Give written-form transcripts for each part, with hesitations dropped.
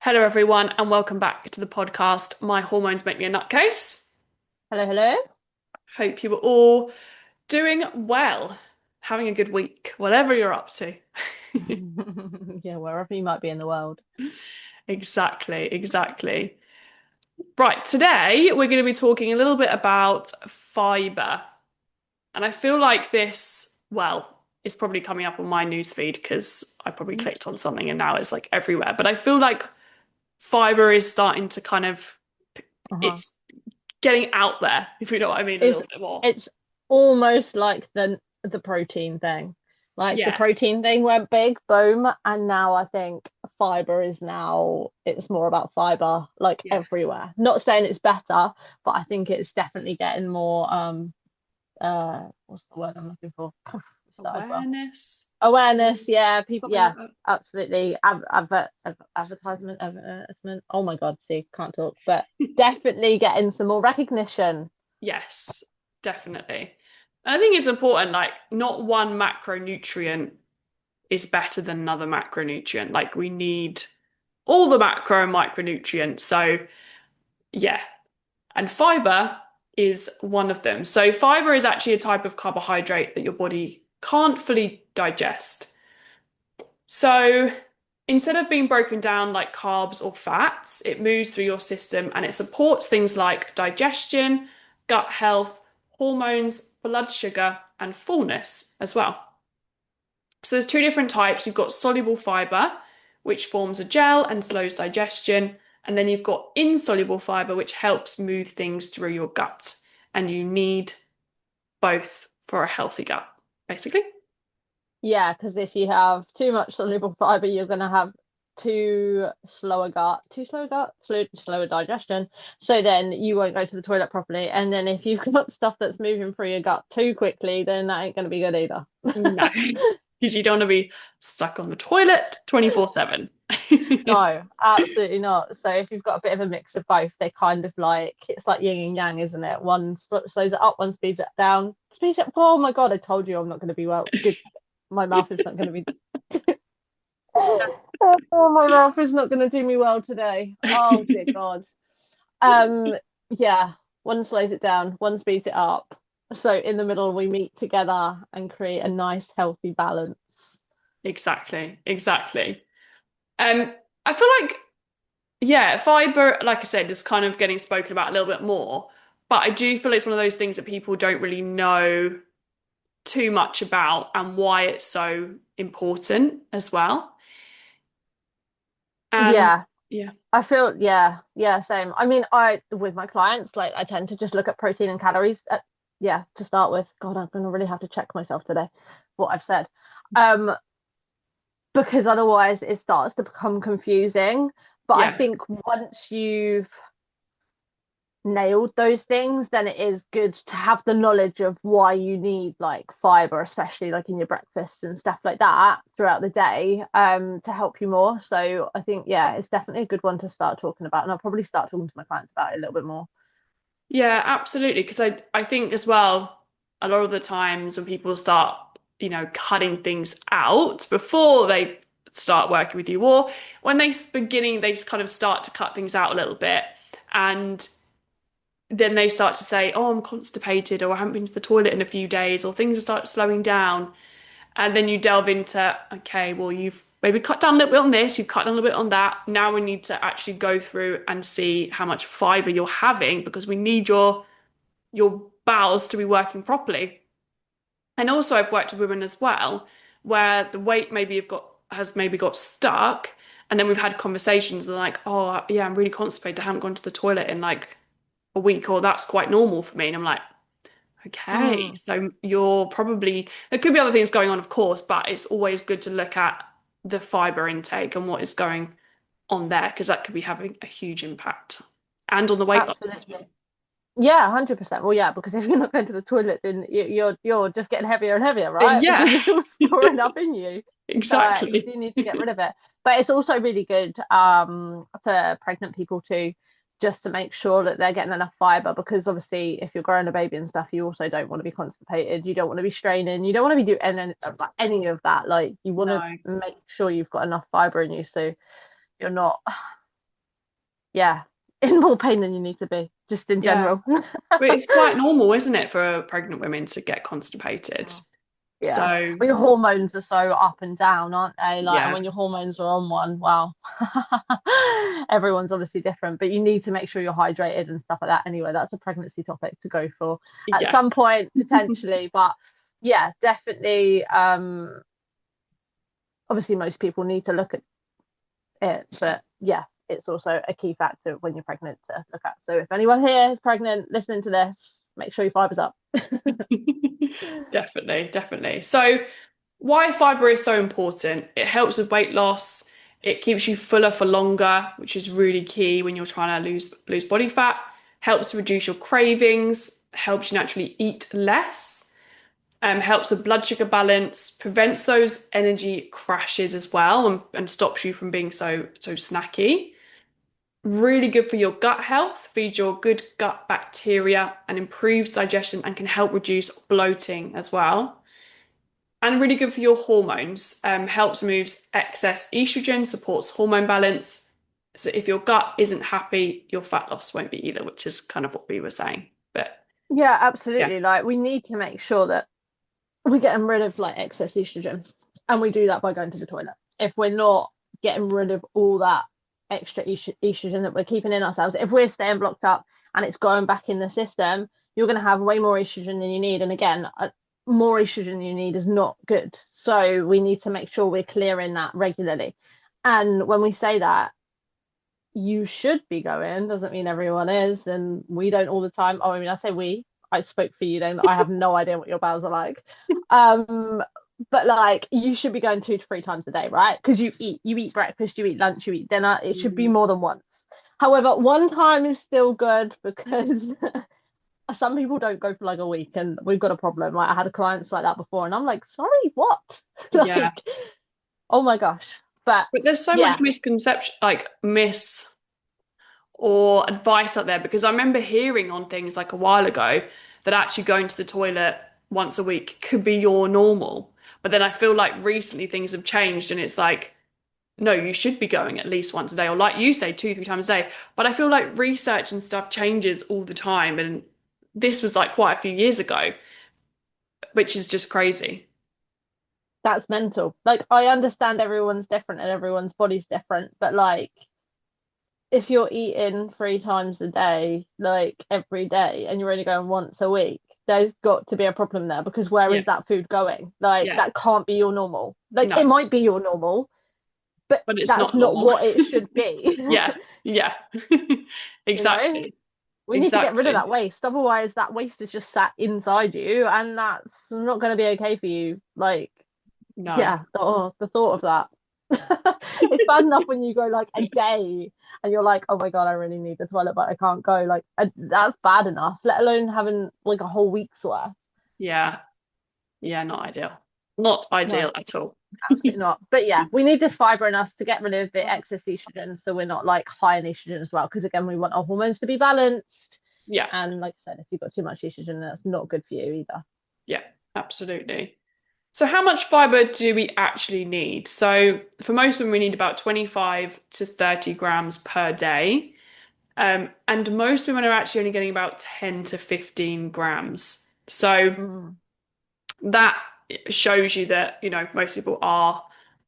Hello, everyone, and welcome back to the podcast. My hormones make me a nutcase. Hello, hello. Hope you are all doing well, having a good week, whatever you're up to. Yeah, wherever you might be in the world. Exactly, exactly. Right, today we're going to be talking a little bit about fiber. And I feel like this, well, it's probably coming up on my newsfeed because I probably clicked on something and now it's like everywhere. But I feel like fiber is starting to kind of, Uh-huh. it's getting out there, if you know what I mean, a It's little bit more. it's almost like the protein thing. Like the Yeah. protein thing went big, boom, and now I think fiber is now it's more about fiber like Yeah. everywhere. Not saying it's better, but I think it's definitely getting more what's the word I'm looking for? Started well. Awareness. Awareness, yeah, people, Something like yeah, that. absolutely. Advertisement. Oh my God, see, can't talk, but definitely getting some more recognition. Yes, definitely. I think it's important, like, not one macronutrient is better than another macronutrient. Like, we need all the macro and micronutrients. So, yeah. And fiber is one of them. So, fiber is actually a type of carbohydrate that your body can't fully digest. So instead of being broken down like carbs or fats, it moves through your system and it supports things like digestion, gut health, hormones, blood sugar, and fullness as well. So there's two different types. You've got soluble fiber, which forms a gel and slows digestion. And then you've got insoluble fiber, which helps move things through your gut. And you need both for a healthy gut, basically. Yeah, because if you have too much soluble fiber, you're going to have slower digestion. So then you won't go to the toilet properly. And then if you've got stuff that's moving through your gut too quickly, then that ain't going to be good either. No, because you don't want to be stuck on the toilet 24/7. No, absolutely not. So if you've got a bit of a mix of both, they kind of like it's like yin and yang, isn't it? One slows it up, one speeds it down. Speeds it. Oh my God, I told you I'm not going to be well. Good. My mouth is not going to be. Oh, my mouth is not going to do me well today. Oh dear God. Um, yeah. One slows it down, one speeds it up. So in the middle, we meet together and create a nice, healthy balance. Exactly, exactly. I feel like, yeah, fiber, like I said, is kind of getting spoken about a little bit more, but I do feel it's one of those things that people don't really know too much about and why it's so important as well. And Yeah. yeah, I feel, yeah, same. I mean, I with my clients, like I tend to just look at protein and calories. Yeah, to start with. God, I'm gonna really have to check myself today, what I've said, um, because otherwise it starts to become confusing. But I yeah, think once you've nailed those things, then it is good to have the knowledge of why you need like fiber, especially like in your breakfast and stuff like that throughout the day, to help you more. So I think, yeah, it's definitely a good one to start talking about. And I'll probably start talking to my clients about it a little bit more. yeah, absolutely. Because I think as well, a lot of the times when people start, cutting things out before they start working with you, or when beginning, they just kind of start to cut things out a little bit, and then they start to say, "Oh, I'm constipated," or "I haven't been to the toilet in a few days," or things start slowing down, and then you delve into, okay, well, you've maybe cut down a little bit on this, you've cut down a little bit on that. Now we need to actually go through and see how much fiber you're having because we need your bowels to be working properly. And also I've worked with women as well, where the weight maybe has maybe got stuck, and then we've had conversations and they're like, oh yeah, I'm really constipated. I haven't gone to the toilet in like a week, or that's quite normal for me. And I'm like, okay, Mm. so you're probably there could be other things going on, of course, but it's always good to look at the fiber intake and what is going on there because that could be having a huge impact. And on the weight loss as well. Absolutely. Yeah, 100%. Well, yeah, because if you're not going to the toilet, then you're just getting heavier and heavier, right? Yeah, Because it's all storing up in you. So you exactly. do need to get rid of it. But it's also really good for pregnant people too, just to make sure that they're getting enough fiber. Because obviously, if you're growing a baby and stuff, you also don't want to be constipated. You don't want to be straining. You don't want to be doing any of that. Like you want to No. make sure you've got enough fiber in you, so you're not. yeah, in more pain than you need to be, just in Yeah. general. But it's quite normal, isn't it, for pregnant women to get constipated? Oh, yeah. So, Well, your hormones are so up and down, aren't they? Like, and yeah, when your hormones are on one, well, everyone's obviously different, but you need to make sure you're hydrated and stuff like that. Anyway, that's a pregnancy topic to go for at yeah. some point, potentially. But yeah, definitely. Obviously, most people need to look at it, but yeah, it's also a key factor when you're pregnant to look at. So if anyone here is pregnant, listening to this, make sure your fiber's up. Definitely, definitely. So, why fiber is so important? It helps with weight loss. It keeps you fuller for longer, which is really key when you're trying to lose body fat. Helps reduce your cravings. Helps you naturally eat less. Helps with blood sugar balance. Prevents those energy crashes as well, and stops you from being so snacky. Really good for your gut health, feeds your good gut bacteria and improves digestion and can help reduce bloating as well. And really good for your hormones, helps moves excess estrogen, supports hormone balance. So if your gut isn't happy, your fat loss won't be either, which is kind of what we were saying. But Yeah, yeah, absolutely. Like we need to make sure that we're getting rid of like excess estrogen, and we do that by going to the toilet. If we're not getting rid of all that extra estrogen that we're keeping in ourselves, if we're staying blocked up and it's going back in the system, you're going to have way more estrogen than you need. And again, more estrogen than you need is not good. So we need to make sure we're clearing that regularly. And when we say that, you should be going, doesn't mean everyone is, and we don't all the time. Oh, I mean, I say we, I spoke for you then. I have no idea what your bowels are like. Um, but like you should be going 2 to 3 times a day, right? Because you eat breakfast, you eat lunch, you eat dinner. It should be mm, more than once. However, one time is still good because some people don't go for like a week, and we've got a problem. Like I had a clients like that before, and I'm like, sorry, what? yeah. Like, oh my gosh. But But there's so much yeah. misconception, like miss or advice out there because I remember hearing on things like a while ago that actually going to the toilet once a week could be your normal. But then I feel like recently things have changed and it's like, no, you should be going at least once a day, or like you say, 2, 3 times a day. But I feel like research and stuff changes all the time. And this was like quite a few years ago, which is just crazy. That's mental. Like, I understand everyone's different and everyone's body's different, but like, if you're eating 3 times a day, like every day, and you're only going once a week, there's got to be a problem there because where Yeah. is that food going? Like, Yeah. that can't be your normal. Like, No, it might be your normal, but but it's that's not not normal. what it should be. Yeah. Yeah. You know, Exactly. we need to get rid of Exactly. that waste. Otherwise, that waste is just sat inside you, and that's not going to be okay for you. Like, No. yeah, the thought of that. It's bad enough when you go like a day and you're like, oh my God, I really need the toilet, but I can't go. Like, that's bad enough, let alone having like a whole week's worth. Yeah. Yeah, not ideal. Not ideal No, at all. absolutely not. But yeah, we need this fiber in us to get rid of the excess estrogen so we're not like high in estrogen as well. Because again, we want our hormones to be balanced. Yeah. And like I said, if you've got too much estrogen, that's not good for you either. Yeah, absolutely. So how much fiber do we actually need? So for most of them, we need about 25 to 30 grams per day. And most women are actually only getting about 10 to 15 grams. So Mm. that shows you that, most people are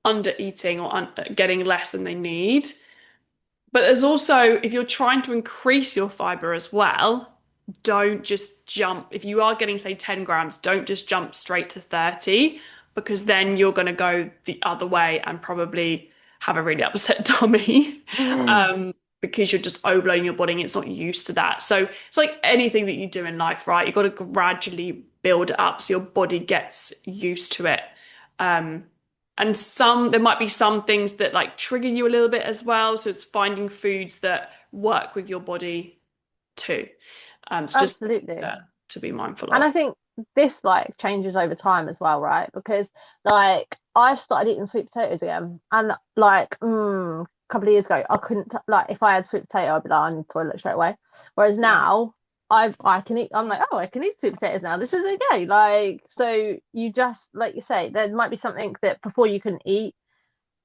under eating or getting less than they need. But there's also, if you're trying to increase your fiber as well, don't just jump. If you are getting, say, 10 grams, don't just jump straight to 30 because then you're going to go the other way and probably have a really upset tummy because you're just overloading your body and it's not used to that. So it's like anything that you do in life, right? You've got to gradually build it up so your body gets used to it. Um, and there might be some things that like trigger you a little bit as well. So it's finding foods that work with your body too. It's just Absolutely. to be mindful And I of. think this like changes over time as well, right? Because like I've started eating sweet potatoes again, and like a couple of years ago, I couldn't like if I had sweet potato, I'd be like, I need toilet straight away. Whereas Yeah. now I can eat. I'm like, oh, I can eat sweet potatoes now. This is okay. Like so, you just like you say, there might be something that before you can eat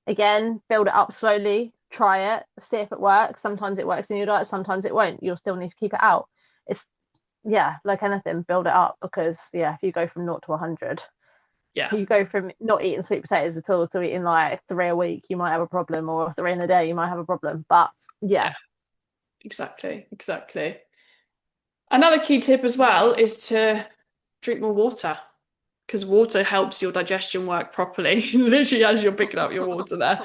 again, build it up slowly. try it, see if it works. Sometimes it works in your diet, sometimes it won't. You'll still need to keep it out. It's yeah, like anything, build it up because yeah, if you go from 0 to 100, Yeah. you go from not eating sweet potatoes at all to eating like 3 a week, you might have a problem, or 3 in a day, you might have a problem. But yeah, Yeah. Exactly. Exactly. Another key tip as well is to drink more water because water helps your digestion work properly, literally as you're picking up your water there.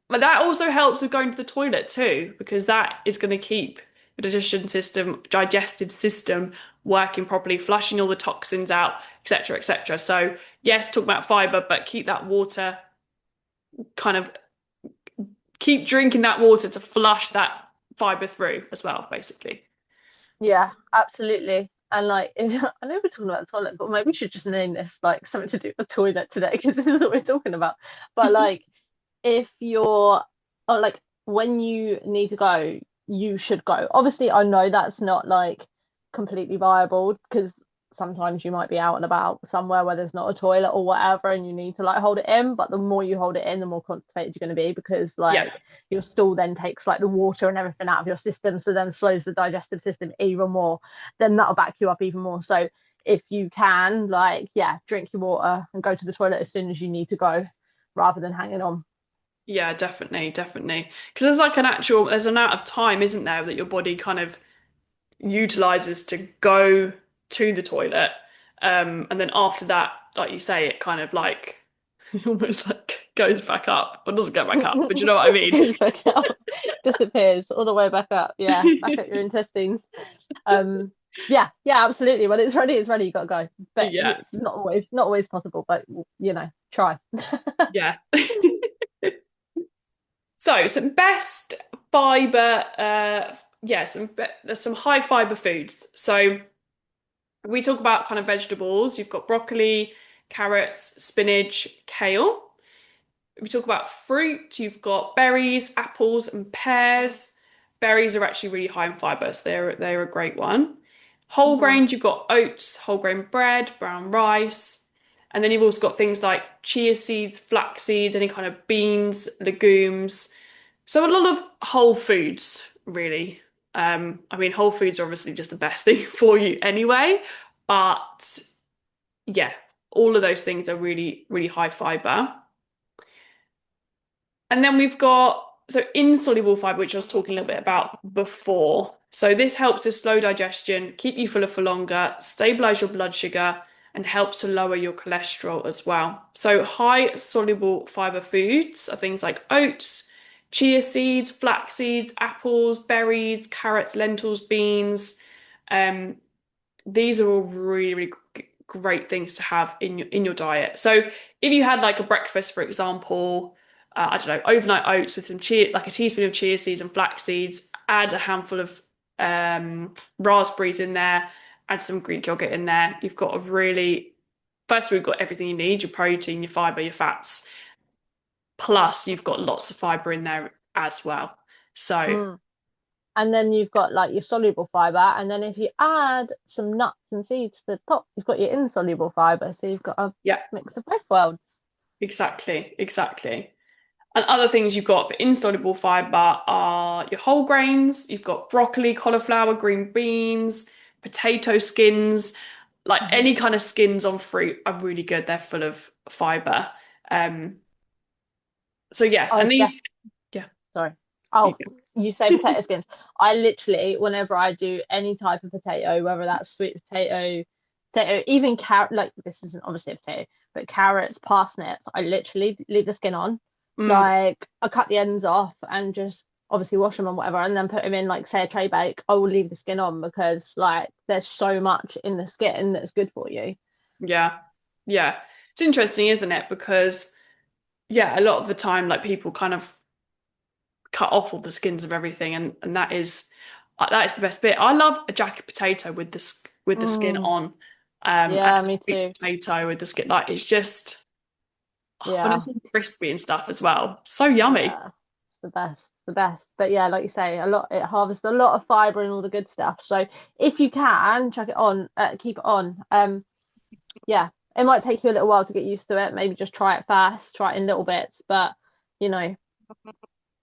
But that also helps with going to the toilet too, because that is going to keep your digestive system working properly, flushing all the toxins out, etc., etc. So yes, talk about fiber, but keep that water kind of keep drinking that water to flush that fiber through as well, basically. yeah, absolutely. And like, if, I know we're talking about the toilet, but maybe we should just name this like something to do with the toilet today because this is what we're talking about. But like, if you're, or like, when you need to go, you should go. Obviously, I know that's not like completely viable because sometimes you might be out and about somewhere where there's not a toilet or whatever, and you need to like hold it in. But the more you hold it in, the more constipated you're going to be because Yeah, like your stool then takes like the water and everything out of your system, so then slows the digestive system even more. Then that'll back you up even more. So if you can, like, yeah, drink your water and go to the toilet as soon as you need to go, rather than hanging on. yeah, definitely, definitely. Because there's an amount of time, isn't there, that your body kind of utilizes to go to the toilet. And then after that, like you say, it kind of like almost like goes back up or doesn't go back up, but you know what I mean? Goes back out, disappears all the way back up. Yeah, back at your intestines. Um, yeah, yeah, absolutely. When it's ready, it's ready. You gotta go. But Yeah, it's not always possible. But try. yeah. So some best fiber, there's some high fiber foods. So we talk about kind of vegetables. You've got broccoli, carrots, spinach, kale. If we talk about fruit, you've got berries, apples, and pears. Berries are actually really high in fiber, so they're a great one. Whole Mhm. grains, you've got oats, whole grain bread, brown rice, and then you've also got things like chia seeds, flax seeds, any kind of beans, legumes. So a lot of whole foods, really. I mean, whole foods are obviously just the best thing for you anyway, but yeah, all of those things are really, really high fiber. And then we've got insoluble fiber, which I was talking a little bit about before. So this helps to slow digestion, keep you fuller for longer, stabilize your blood sugar, and helps to lower your cholesterol as well. So high soluble fiber foods are things like oats, chia seeds, flax seeds, apples, berries, carrots, lentils, beans. Um, these are all really, really great things to have in your diet. So if you had like a breakfast, for example, I don't know, overnight oats with some chia, like a teaspoon of chia seeds and flax seeds, add a handful of raspberries in there, add some Greek yogurt in there. You've got a really, first we've got everything you need, your protein, your fiber, your fats, plus you've got lots of fiber in there as well. So Mm. And then you've got like your soluble fiber, and then if you add some nuts and seeds to the top, you've got your insoluble fiber. So you've got a yeah, mix of both worlds. exactly, exactly. And other things you've got for insoluble fiber are your whole grains, you've got broccoli, cauliflower, green beans, potato skins, like Mhm. any kind of skins on fruit are really good. They're full of fiber. Um, so yeah, I and def these, yeah, Sorry. you Oh, go. you say potato skins. I literally, whenever I do any type of potato, whether that's sweet potato, even carrot, like this isn't obviously a potato, but carrots, parsnips, I literally leave the skin on. Mm, Like I cut the ends off and just obviously wash them and whatever, and then put them in like say a tray bake. I will leave the skin on because like there's so much in the skin that's good for you. yeah, yeah. It's interesting, isn't it? Because yeah, a lot of the time, like people kind of cut off all the skins of everything, and that is the best bit. I love a jacket potato with with the skin Mm, on, and yeah, a me sweet too. potato with the skin. Like it's just when it's Yeah. all crispy and stuff as well, so yummy. Yeah, it's the best, the best. But yeah, like you say, it harvests a lot of fiber and all the good stuff. So if you can, chuck it on, keep it on. Yeah. It might take you a little while to get used to it. Maybe just try it fast, try it in little bits, but you know,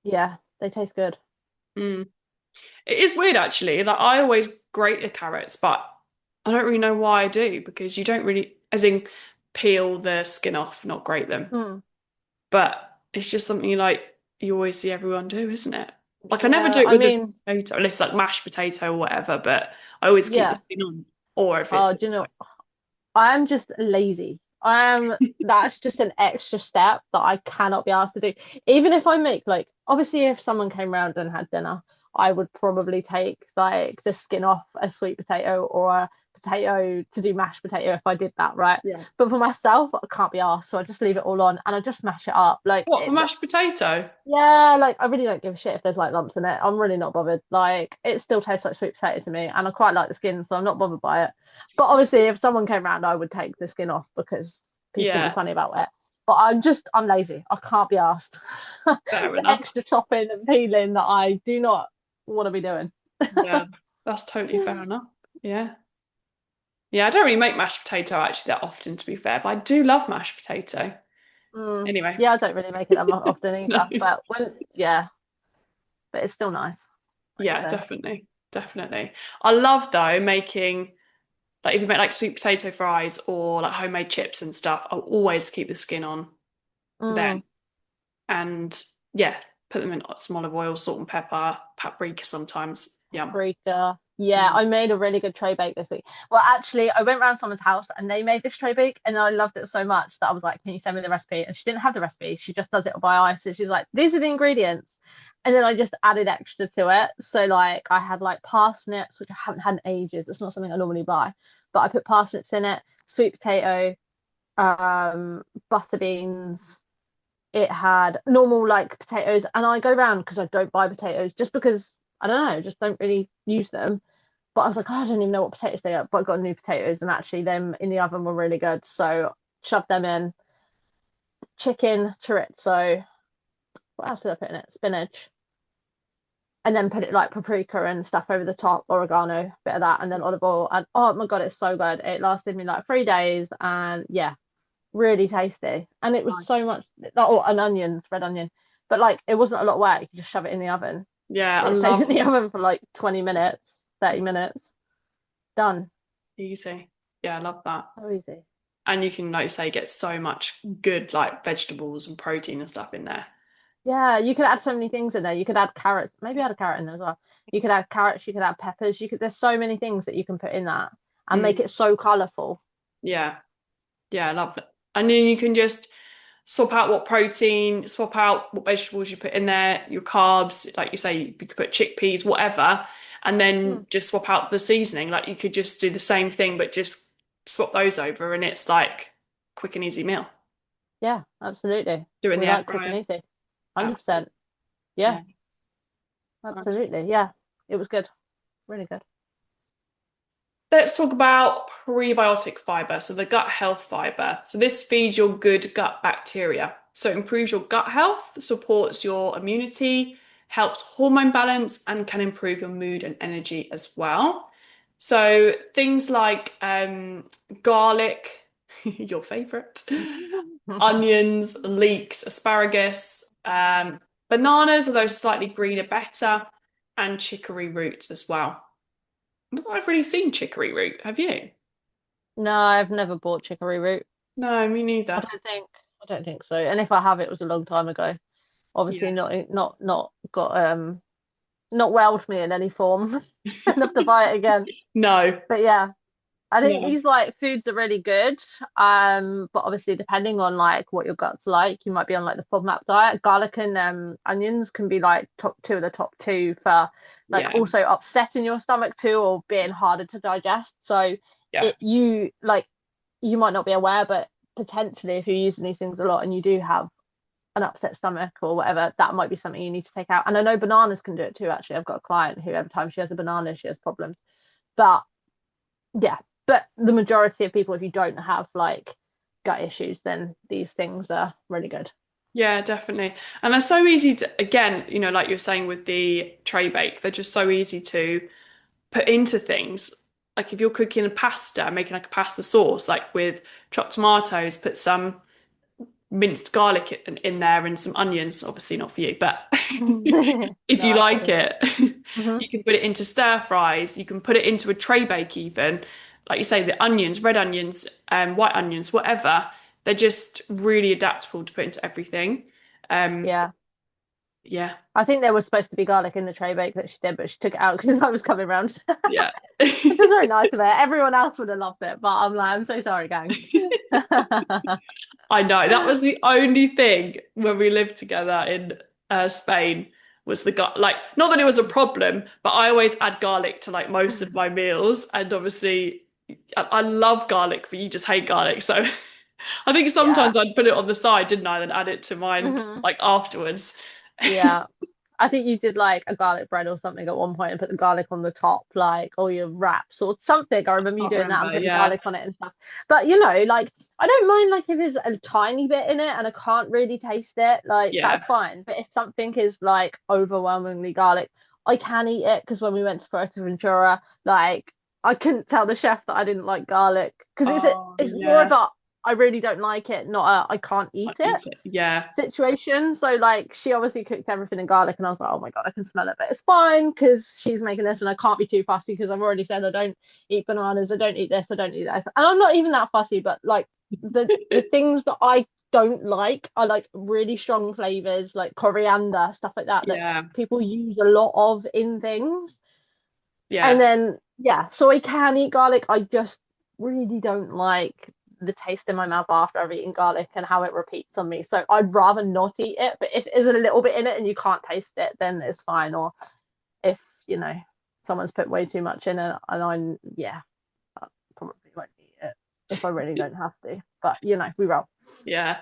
yeah, they taste good. Mm. It is weird actually. Like I always grate the carrots, but I don't really know why I do because you don't really, as in peel the skin off, not grate them. Mm. But it's just something you always see everyone do, isn't it? Like I never do Yeah, it I with the mean, potato, unless it's like mashed potato or whatever, but I always keep the yeah. skin on. Or if it's Oh, do you know, I'm just lazy. That's just an extra step that I cannot be asked to do. Even if I make like, obviously, if someone came round and had dinner, I would probably take like the skin off a sweet potato or a potato to do mashed potato if I did that, right? yeah. But for myself, I can't be asked, so I just leave it all on and I just mash it up. What for mashed potato? Yeah, like I really don't give a shit if there's like lumps in it. I'm really not bothered. Like it still tastes like sweet potato to me, and I quite like the skin, so I'm not bothered by it. But obviously, if someone came round, I would take the skin off because people would be Yeah, funny about it. But I'm lazy. I can't be asked. fair The enough. extra chopping and peeling that I do not want to be doing. Yeah, that's totally fair enough. Yeah. Yeah, I don't really make mashed potato actually that often, to be fair, but I do love mashed potato. Mm. Anyway, Yeah, I don't really make it that often no. either. But yeah, but it's still nice, like you Yeah, said. definitely. Definitely. I love though making like if you make like sweet potato fries or like homemade chips and stuff, I'll always keep the skin on Mm. then. And yeah, put them in some olive oil, salt and pepper, paprika sometimes. Yum. Paprika. Yeah, Mm. I made a really good tray bake this week. Well, actually, I went round someone's house and they made this tray bake, and I loved it so much that I was like, "Can you send me the recipe?" And she didn't have the recipe. She just does it by eye. So she's like, "These are the ingredients," and then I just added extra to it. So like, I had like parsnips, which I haven't had in ages. It's not something I normally buy, but I put parsnips in it, sweet potato, butter beans. It had normal like potatoes, and I go round because I don't buy potatoes just because I don't know, just don't really use them. But I was like, oh, I don't even know what potatoes they are. But I got new potatoes, and actually, them in the oven were really good. So shoved them in. Chicken, chorizo. What else did I put in it? Spinach. And then put it like paprika and stuff over the top, oregano, bit of that, and then olive oil. And oh my God, it's so good. It lasted me like 3 days, and yeah, really tasty. And it was Nice. so much. Oh, and onions, red onion. But like, it wasn't a lot of work. You could just shove it in the oven. Yeah, I It stays in love the oven for like 20 minutes, 30 it's minutes. Done. easy. Yeah, I love that. So easy. And you can, like you say, get so much good like vegetables and protein and stuff in there. Yeah, you could add so many things in there. You could add carrots. Maybe add a carrot in there as well. You could add carrots, you could add peppers, you could there's so many things that you can put in that and make Mm. it so colourful. Yeah. Yeah, I love it. And then you can just swap out what protein, swap out what vegetables you put in there, your carbs, like you say, you could put chickpeas, whatever, and Mm, then just swap out the seasoning. Like you could just do the same thing, but just swap those over, and it's like quick and easy meal. yeah, absolutely. Do it in We the air like quick and fryer. easy. Absolutely. 100%. Yeah, Yeah. Nice. absolutely. Yeah. It was good. Really good. Let's talk about prebiotic fiber, so the gut health fiber. So this feeds your good gut bacteria. So it improves your gut health, supports your immunity, helps hormone balance, and can improve your mood and energy as well. So things like garlic, your favorite, onions, leeks, asparagus, bananas, although slightly greener, better, and chicory root as well. I've really seen chicory root. Have you? No, I've never bought chicory root. No, me I neither. don't think I don't think so. And if I have, it was a long time ago. Yeah. Obviously not got not welled me in any form enough to buy it again. No. But yeah, I think No. these like foods are really good. But obviously depending on like what your gut's like, you might be on like the FODMAP diet. Garlic and onions can be like top two of the top two for like Yeah. also upsetting your stomach too or being harder to digest. So Yeah. it you like you might not be aware, but potentially if you're using these things a lot and you do have an upset stomach or whatever, that might be something you need to take out. And I know bananas can do it too, actually. I've got a client who every time she has a banana, she has problems. But yeah, but the majority of people, if you don't have like gut issues, then these things are really good. Yeah, definitely. And they're so easy to, again, like you're saying with the tray bake, they're just so easy to put into things. like if you're cooking a pasta, making like a pasta sauce, like with chopped tomatoes, put some minced garlic in there and some onions. Obviously not for you, but No, if you like absolutely. it, Hmm. you can put it into stir fries. You can put it into a tray bake even. Like you say, the onions, red onions, white onions, whatever. They're just really adaptable to put into everything. Um, Yeah. yeah, I think there was supposed to be garlic in the tray bake that she did, but she took it out because I was coming round, yeah. which was very nice of her. Everyone else would have loved it, but I'm like, I'm so sorry, gang. I know that was the only thing when we lived together in Spain was the gar like not that it was a problem, but I always add garlic to like most of my meals, and obviously I love garlic, but you just hate garlic, so I think Yeah. sometimes I'd put it on the side, didn't I, then add it to mine Hmm. like afterwards. Yeah. I think you did like a garlic bread or something at one point and put the garlic on the top, like, or your wraps or something. I remember you Can't doing that and remember, putting yeah, garlic on it and stuff. But you know, like, I don't mind like if there's a tiny bit in it and I can't really taste it, like yeah, that's fine. But if something is like overwhelmingly garlic, I can eat it because when we went to Fuerteventura, like I couldn't tell the chef that I didn't like garlic because oh it's more of yeah, a I really don't like it, not a I can't I eat it eat it, yeah, situation. So like she obviously cooked everything in garlic and I was like, oh my God, I can smell it, but it's fine because she's making this and I can't be too fussy because I've already said I don't eat bananas, I don't eat this, I don't eat that. And I'm not even that fussy, but like the things that I don't like are like really strong flavors like coriander, stuff like that that yeah, people use a lot of in things. And yeah, then yeah, so I can eat garlic. I just really don't like the taste in my mouth after I've eaten garlic and how it repeats on me. So I'd rather not eat it. But if there's a little bit in it and you can't taste it, then it's fine. Or if, you know, someone's put way too much in it and I'm yeah, I probably won't eat it if I really don't have to. But you know, we roll. yeah.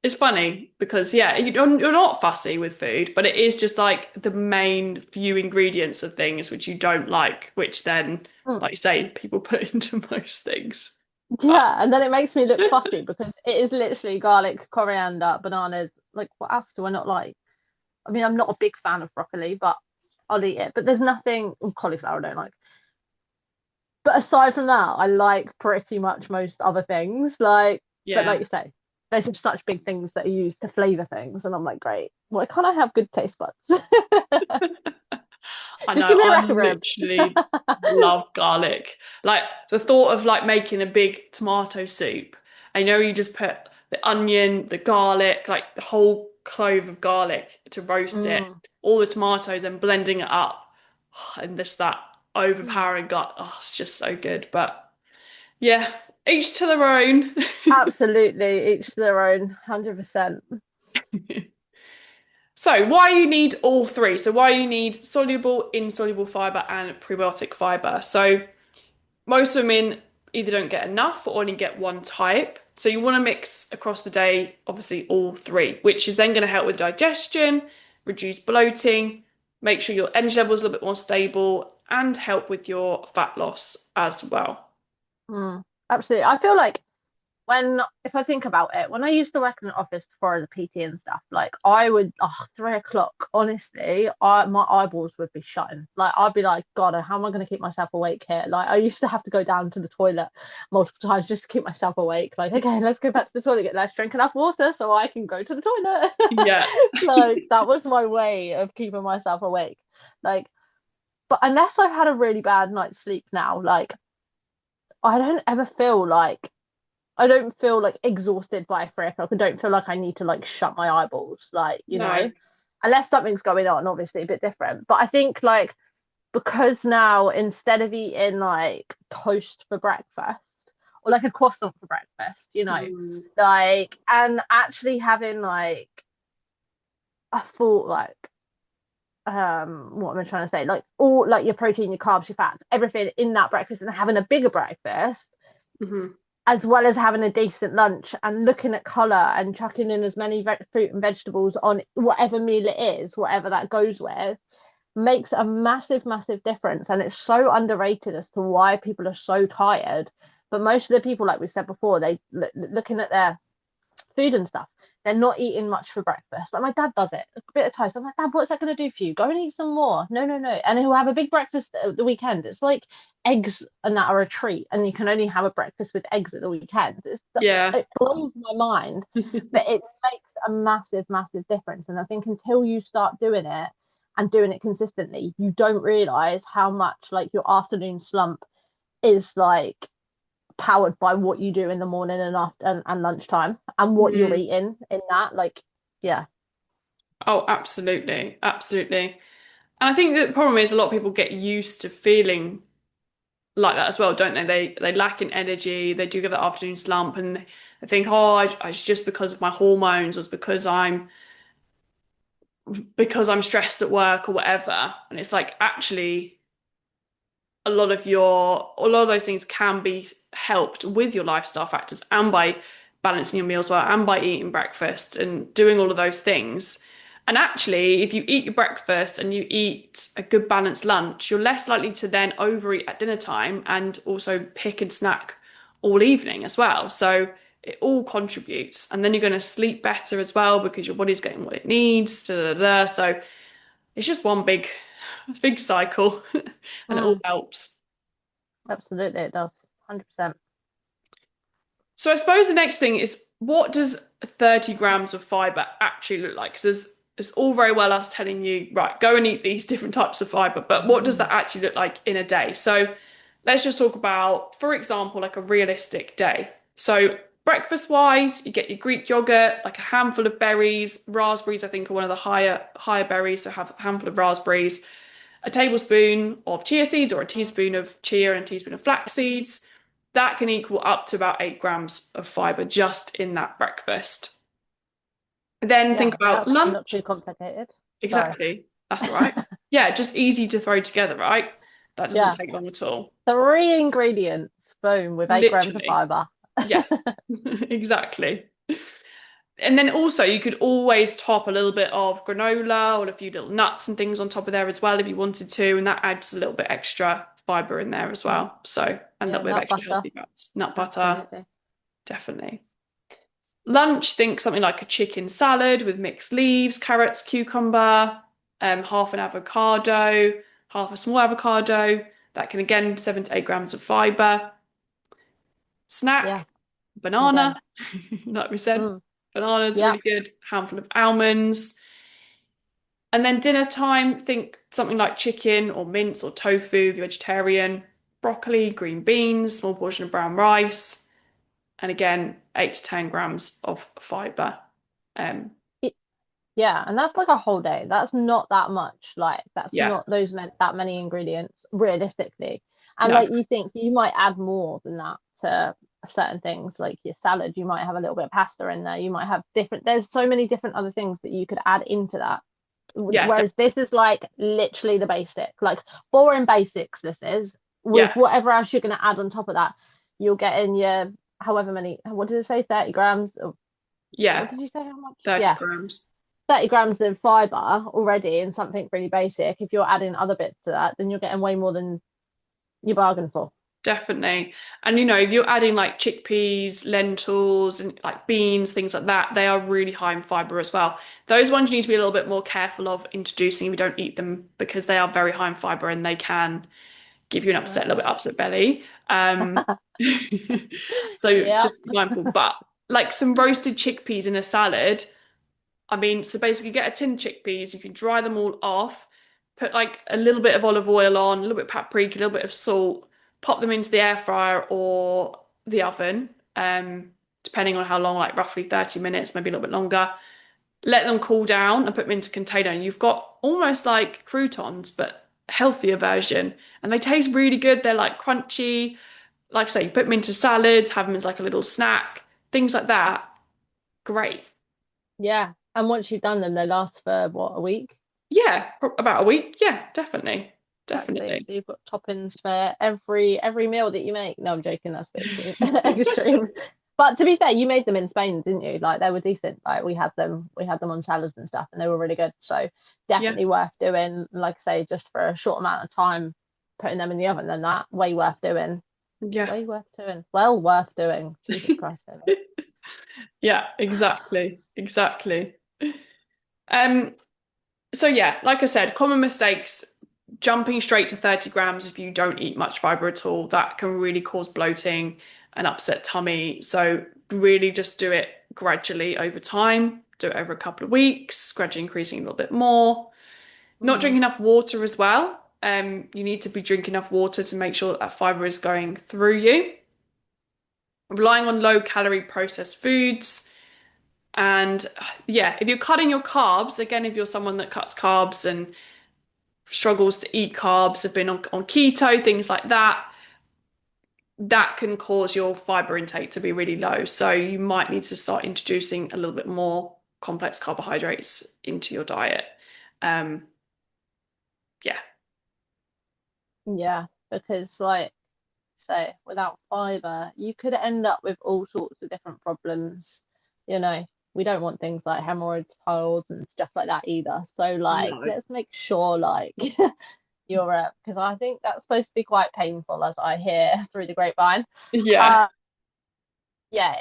It's funny because yeah, you're not fussy with food, but it is just like the main few ingredients of things which you don't like, which then, Mm. like you say, people put into most things. But Yeah, and then it makes me look fussy because it is literally garlic, coriander, bananas. Like, what else do I not like? I mean, I'm not a big fan of broccoli, but I'll eat it. But there's nothing, cauliflower I don't like. But aside from that, I like pretty much most other things. Like, but yeah, like you say, they're just such big things that are used to flavor things. And I'm like, great. Why can't I have good taste buds? I Just know. give me a I rack of ribs. literally love garlic. Like the thought of like making a big tomato soup. I know you just put the onion, the garlic, like the whole clove of garlic to roast it, Mm. all the tomatoes, and blending it up, and just that overpowering gut. Oh, it's just so good. But yeah, each to their own. Absolutely, each their own, 100%. So, why you need all three? So, why you need soluble, insoluble fiber, and prebiotic fiber? So, most women either don't get enough or only get one type. So, you want to mix across the day, obviously, all three, which is then going to help with digestion, reduce bloating, make sure your energy level is a little bit more stable, and help with your fat loss as well. Mm. Absolutely. I feel like when if I think about it, when I used to work in an office before as a PT and stuff, like I would 3 o'clock, honestly, my eyeballs would be shutting. Like I'd be like, God, how am I gonna keep myself awake here? Like I used to have to go down to the toilet multiple times just to keep myself awake. Like, okay, let's go back to the toilet, let's drink enough water so I can go to the toilet. Yeah, Like that was my way of keeping myself awake. Like, but unless I've had a really bad night's sleep now, like I don't ever feel like I don't feel like exhausted by 3 o'clock. I don't feel like I need to like shut my eyeballs, like, you no. know, unless something's going on, obviously a bit different. But I think like because now instead of eating like toast for breakfast or like a croissant for breakfast, you know, Mm, like and actually having like a full like what am I trying to say? Like all like your protein, your carbs, your fats, everything in that breakfast and having a bigger breakfast mhm. as well as having a decent lunch and looking at colour and chucking in as many fruit and vegetables on whatever meal it is, whatever that goes with, makes a massive, massive difference. And it's so underrated as to why people are so tired. But most of the people, like we said before, they looking at their food and stuff, they're not eating much for breakfast. Like my dad does it, a bit of toast. I'm like, Dad, what's that going to do for you? Go and eat some more. No, no, no. And he'll have a big breakfast at the weekend. It's like eggs and that are a treat, and you can only have a breakfast with eggs at the weekend. Yeah. It blows my mind, but it makes a massive, massive difference. And I think until you start doing it and doing it consistently, you don't realize how much like your afternoon slump is like powered by what you do in the morning and after and lunchtime and what you're Mm. eating in that. Like, yeah. Oh, absolutely. Absolutely. And I think that the problem is a lot of people get used to feeling like that as well, don't they? They lack in energy. They do get that afternoon slump, and they think, oh, it's just because of my hormones, or it's because I'm stressed at work or whatever. And it's like actually a lot of those things can be helped with your lifestyle factors and by balancing your meals well and by eating breakfast and doing all of those things. And actually, if you eat your breakfast and you eat a good balanced lunch, you're less likely to then overeat at dinner time and also pick and snack all evening as well. So it all contributes. And then you're going to sleep better as well because your body's getting what it needs. Da, da, da. So it's just one big cycle and it all Mm, helps. absolutely, it does. 100%. So I suppose the next thing is what does 30 grams of fiber actually look like? Because it's all very well us telling you, right, go and eat these different types of fiber, but what does that actually look like in a day? So let's just talk about, for example, like a realistic day. So breakfast wise, you get your Greek yogurt, like a handful of berries, raspberries, I think are one of the higher berries, so have a handful of raspberries, a tablespoon of chia seeds or a teaspoon of chia and a teaspoon of flax seeds. That can equal up to about 8 grams of fiber just in that breakfast. Then think Yeah, about that's not lunch. too complicated. Sorry. Exactly. That's all right. Yeah, just easy to throw together, right? That doesn't Yeah. take long at all. Three ingredients, boom, with 8 grams of Literally. fiber. Yeah, exactly. And then also you could always top a little bit of granola or a few little nuts and things on top of there as well if you wanted to, and that adds a little bit extra fiber in there as Mm. well. So, and a Yeah, little bit of nut extra butter. healthy fats. Nut butter, Absolutely. definitely. Lunch, think something like a chicken salad with mixed leaves, carrots, cucumber, half an avocado, half a small avocado. That can again 7 to 8 grams of fiber. Yeah, Snack, again. banana, like we said, Mm. bananas Yeah. really good. Handful of almonds. And then dinner time, think something like chicken or mince or tofu if you're vegetarian, broccoli, green beans, small portion of brown rice, and again, 8 to 10 grams of fiber. Um, Yeah, and that's like a whole day. That's not that much. Like that's yeah, not that many ingredients realistically. And no, like you think you might add more than that to certain things, like your salad, you might have a little bit of pasta in there. You might have different, there's so many different other things that you could add into that. yeah, Whereas this is like literally the basic, like boring basics, this is with yeah, whatever else you're gonna add on top of that. You'll get in your however many, what did it say, 30 grams? Or what yeah, did you say how much? 30 Yeah, grams. 30 grams of fiber already in something really basic. If you're adding other bits to that, then you're getting way more than you bargained for. Definitely. And if you're adding like chickpeas, lentils, and like beans, things like that, they are really high in fiber as well. Those ones you need to be a little bit more careful of introducing if you don't eat them because they are very high in fiber and they can give you an upset, a little bit upset belly. So Yeah. just be mindful. But like some roasted chickpeas in a salad, I mean, so basically get a tin of chickpeas, you can dry them all off, put like a little bit of olive oil on, a little bit of paprika, a little bit of salt, pop them into the air fryer or the oven, depending on how long, like roughly 30 minutes, maybe a little bit longer. Let them cool down and put them into a container. And you've got almost like croutons, but healthier version. And they taste really good. They're like crunchy. Like I say, you put them into salads, have them as like a little snack, things like that. Great. Yeah. And once you've done them, they last for what, a week? Yeah, about a week. Yeah, definitely. Exactly. Definitely. So you've got toppings for every meal that you make. No, I'm joking, that's a bit extreme. Extreme. But to be fair, you made them in Spain, didn't you? Like they were decent. Like we had them on salads and stuff, and they were really good. So Yeah. definitely worth doing. Like I say, just for a short amount of time, putting them in the oven, then that way worth doing. Yeah. Way worth doing. Well worth doing. Jesus Christ, David. Yeah, exactly. Exactly. Um, so yeah, like I said, common mistakes, jumping straight to 30 grams if you don't eat much fiber at all, that can really cause bloating and upset tummy. So really just do it gradually over time. Do it over a couple of weeks, gradually increasing a little bit more. Not drink Mm. enough water as well. You need to be drinking enough water to make sure that that fiber is going through you. Relying on low calorie processed foods. And yeah, if you're cutting your carbs, again, if you're someone that cuts carbs and struggles to eat carbs, have been on keto, things like that, that can cause your fiber intake to be really low. So you might need to start introducing a little bit more complex carbohydrates into your diet. Um, yeah, Yeah, because like say without fiber, you could end up with all sorts of different problems. You know, we don't want things like hemorrhoids, piles, and stuff like that either. So like, no. let's make sure like you're because I think that's supposed to be quite painful, as I hear through the grapevine. Yeah, Uh, yeah,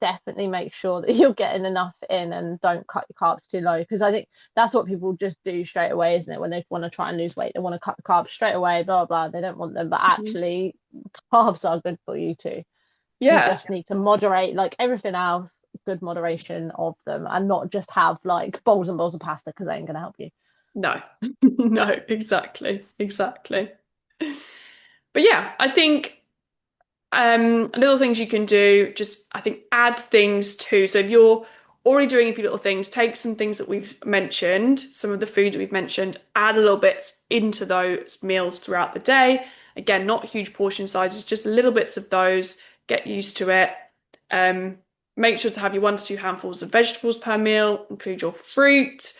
definitely make sure that you're getting enough in and don't cut your carbs too low because I think that's what people just do straight away, isn't it? When they want to try and lose weight, they want to cut the carbs straight away, blah blah. They don't want them, but Mhm. actually, carbs are good for you too. You Yeah, just need to moderate, like everything else, good moderation of them, and not just have like bowls and bowls of pasta because they ain't gonna help you. no, no, exactly, exactly. But yeah, I think little things you can do, just I think add things too. So if you're already doing a few little things, take some things that we've mentioned, some of the foods that we've mentioned, add a little bits into those meals throughout the day. Again, not huge portion sizes, just little bits of those. Get used to it. Um, Make sure to have your 1 to 2 handfuls of vegetables per meal, include your fruit,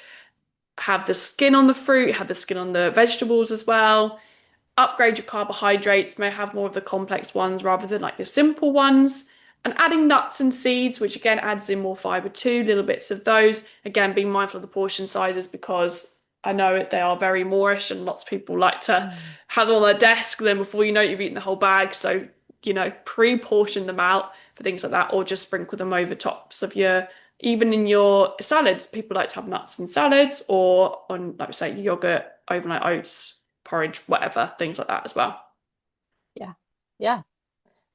have the skin on the fruit, have the skin on the vegetables as well. Upgrade your carbohydrates, may have more of the complex ones rather than like your simple ones. And adding nuts and seeds, which again adds in more fiber too, little bits of those. Again, being mindful of the portion sizes because I know they are very moreish and lots of people like to Mm. have them on their desk. Then before you know it, you've eaten the whole bag. So, pre-portion them out for things like that, or just sprinkle them over tops of even in your salads. People like to have nuts in salads or on, like we say, yogurt, overnight oats, porridge, whatever, things like that as well. Yeah, yeah,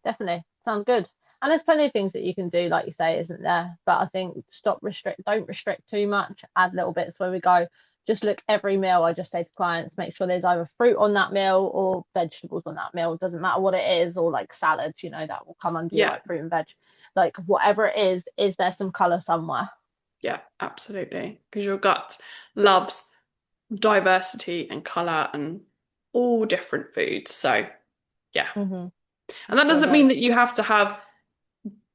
definitely. Sounds good. And there's plenty of things that you can do, like you say, isn't there? But I think don't restrict too much, add little bits where we go. Just look every meal. I just say to clients, make sure there's either fruit on that meal or vegetables on that meal. It doesn't matter what it is, or like salads, that will come under your Yeah, like fruit and veg. Like whatever it is there some colour somewhere? yeah, absolutely. Because your gut loves diversity and colour and all different foods. So, yeah. Mm-hmm. And that Sure doesn't does. mean that you have to have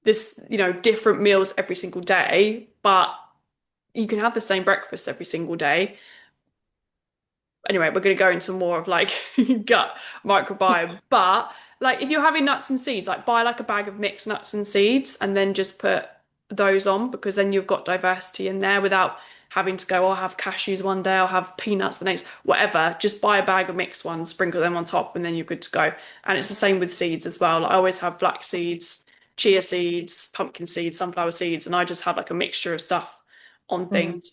this, different meals every single day, but you can have the same breakfast every single day. Anyway, we're going to go into more of like gut microbiome. But like if you're having nuts and seeds, like buy like a bag of mixed nuts and seeds and then just put those on because then you've got diversity in there without having to go, I'll have cashews one day, I'll have peanuts the next, whatever. Just buy a bag of mixed ones, sprinkle them on top, and then you're good to go. And it's the same with seeds as well. Like, I always have black seeds, chia seeds, pumpkin seeds, sunflower seeds, and I just have like a mixture of stuff on Mm. things.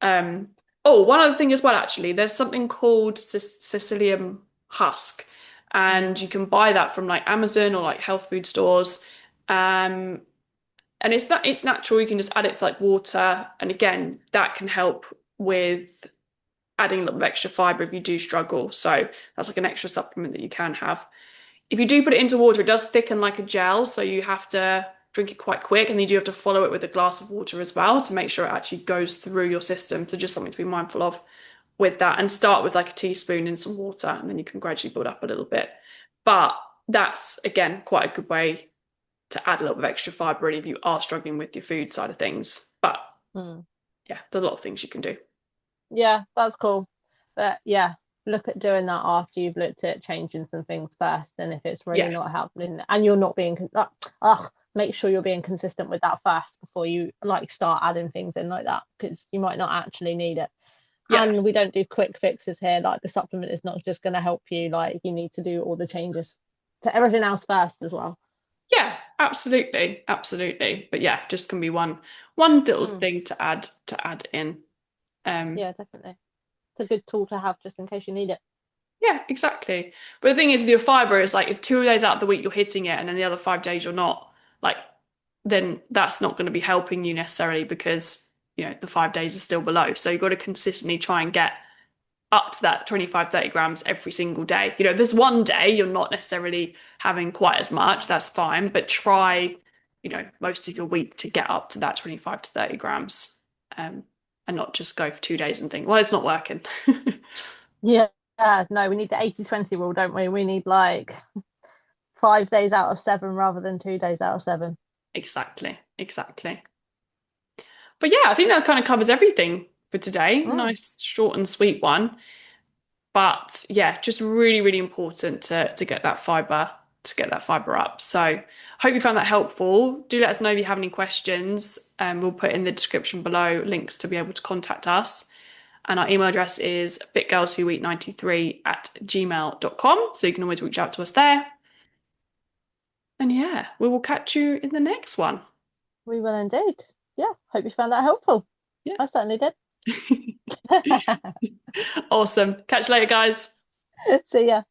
Um, Oh, one other thing as well, actually, there's something called Sicilian husk, and Mm. you can buy that from like Amazon or like health food stores. Um, and it's natural. You can just add it to like water, and again, that can help with adding a little bit of extra fiber if you do struggle. So that's like an extra supplement that you can have. If you do put it into water, it does thicken like a gel, so you have to drink it quite quick, and you do have to follow it with a glass of water as well to make sure it actually goes through your system. So just something to be mindful of with that, and start with like a teaspoon in some water, and then you can gradually build up a little bit. But that's again quite a good way to add a little bit of extra fiber in if you are struggling with your food side of things. But Mm. yeah, there's a lot of things you can do. Yeah, that's cool. But yeah, look at doing that after you've looked at changing some things first. And if it's really Yeah, not happening and you're not being, make sure you're being consistent with that first before you like start adding things in like that because you might not actually need it. yeah, And we don't do quick fixes here. Like the supplement is not just going to help you. Like you need to do all the changes to everything else first as well. Yeah, absolutely, absolutely. But yeah, just can be one little Mm, thing to add in. Um, yeah, definitely. It's a good tool to have just in case you need it. yeah, exactly. But the thing is with your fiber is like if 2 days out of the week you're hitting it and then the other 5 days you're not, like then that's not going to be helping you necessarily because the 5 days are still below. So you've got to consistently try and get up to that 25, 30 grams every single day. If there's one day you're not necessarily having quite as much, that's fine, but try, most of your week to get up to that 25 to 30 grams, and not just go for 2 days and think, well, it's not working. Yeah. No, we need the 80/20 rule, don't we? We need like 5 days out of 7 rather than 2 days out of 7. Exactly, exactly. But yeah, I think that kind of covers everything for today. Mm. Nice, short and sweet one. But yeah, just really, really important to get that fiber up. So hope you found that helpful. Do let us know if you have any questions. We'll put in the description below links to be able to contact us. And our email address is fitgirlswhoeat93@gmail.com. So you can always reach out to us there. And yeah, we will catch you in the next one. We will indeed. Yeah. Hope you found that helpful. Yeah. I certainly did. Awesome. Catch you later, guys. See ya.